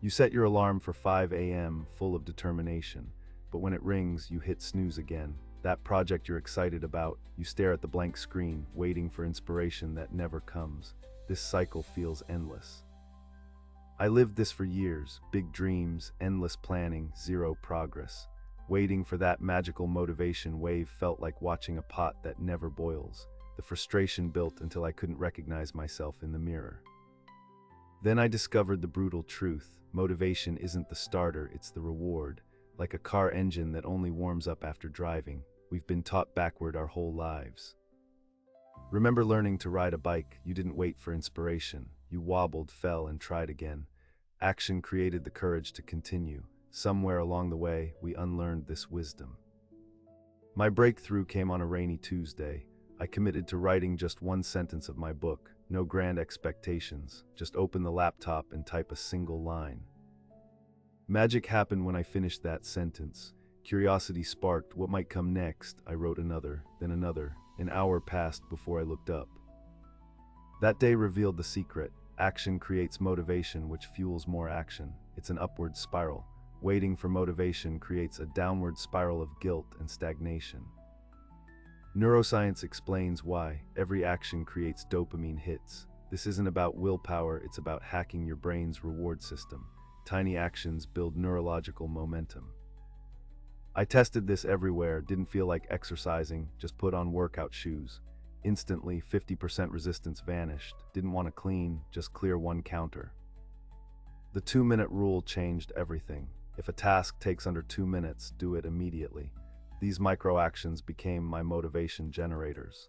You set your alarm for 5 a.m. full of determination, but when it rings, you hit snooze again. That project you're excited about, you stare at the blank screen, waiting for inspiration that never comes. This cycle feels endless. I lived this for years, big dreams, endless planning, zero progress. Waiting for that magical motivation wave felt like watching a pot that never boils. The frustration built until I couldn't recognize myself in the mirror. Then I discovered the brutal truth. Motivation isn't the starter, it's the reward. Like a car engine that only warms up after driving, we've been taught backward our whole lives. Remember learning to ride a bike? You didn't wait for inspiration. You wobbled, fell, and tried again. Action created the courage to continue. Somewhere along the way, we unlearned this wisdom. My breakthrough came on a rainy Tuesday. I committed to writing just one sentence of my book. No grand expectations, just open the laptop and type a single line. Magic happened when I finished that sentence. Curiosity sparked what might come next. I wrote another, then another. An hour passed before I looked up. That day revealed the secret. Action creates motivation, which fuels more action. It's an upward spiral. Waiting for motivation creates a downward spiral of guilt and stagnation. Neuroscience explains why. Every action creates dopamine hits. This isn't about willpower, it's about hacking your brain's reward system. Tiny actions build neurological momentum. I tested this everywhere, didn't feel like exercising, just put on workout shoes. Instantly, 50% resistance vanished. Didn't want to clean, just clear one counter. The 2-minute rule changed everything. If a task takes under 2 minutes, do it immediately. These micro actions became my motivation generators.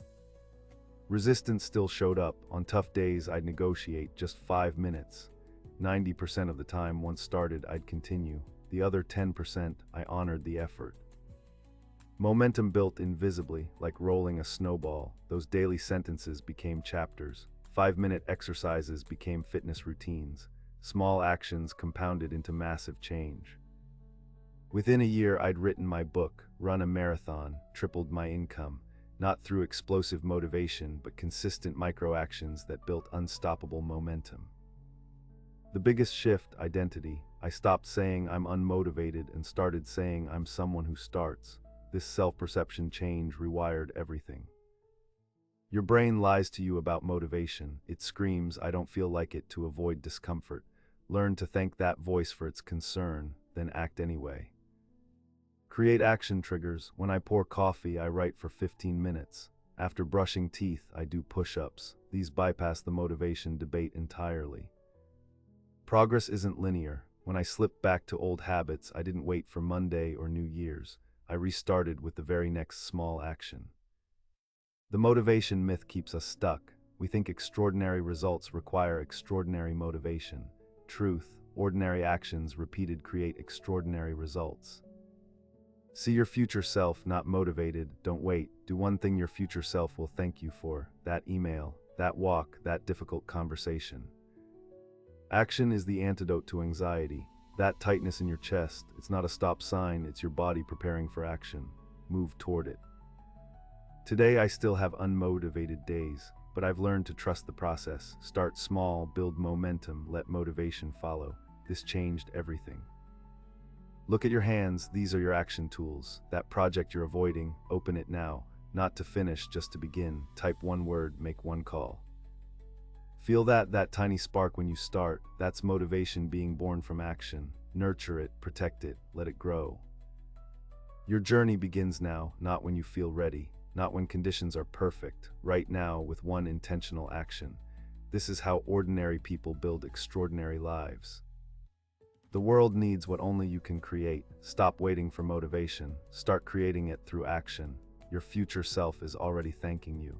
Resistance still showed up. On tough days, I'd negotiate just 5 minutes. 90% of the time, once started, I'd continue. The other 10%, I honored the effort. Momentum built invisibly, like rolling a snowball. Those daily sentences became chapters. 5-minute exercises became fitness routines. Small actions compounded into massive change. Within a year, I'd written my book, run a marathon, tripled my income, not through explosive motivation, but consistent micro-actions that built unstoppable momentum. The biggest shift, identity. I stopped saying I'm unmotivated and started saying I'm someone who starts. This self-perception change rewired everything. Your brain lies to you about motivation. It screams, I don't feel like it, to avoid discomfort. Learn to thank that voice for its concern, then act anyway. Create action triggers. When I pour coffee, I write for 15 minutes. After brushing teeth, I do push-ups. These bypass the motivation debate entirely. Progress isn't linear. When I slipped back to old habits, I didn't wait for Monday or New Year's. I restarted with the very next small action. The motivation myth keeps us stuck. We think extraordinary results require extraordinary motivation. Truth, ordinary actions repeated create extraordinary results. See your future self, not motivated. Don't wait. Do one thing your future self will thank you for. That email, that walk, that difficult conversation. Action is the antidote to anxiety. That tightness in your chest, it's not a stop sign, it's your body preparing for action. Move toward it. Today I still have unmotivated days, but I've learned to trust the process. Start small, build momentum, let motivation follow. This changed everything. Look at your hands, these are your action tools. That project you're avoiding, open it now. Not to finish, just to begin. Type one word, make one call. Feel that tiny spark when you start. That's motivation being born from action. Nurture it, protect it, let it grow. Your journey begins now, not when you feel ready, not when conditions are perfect, right now with one intentional action. This is how ordinary people build extraordinary lives. The world needs what only you can create. Stop waiting for motivation. Start creating it through action. Your future self is already thanking you.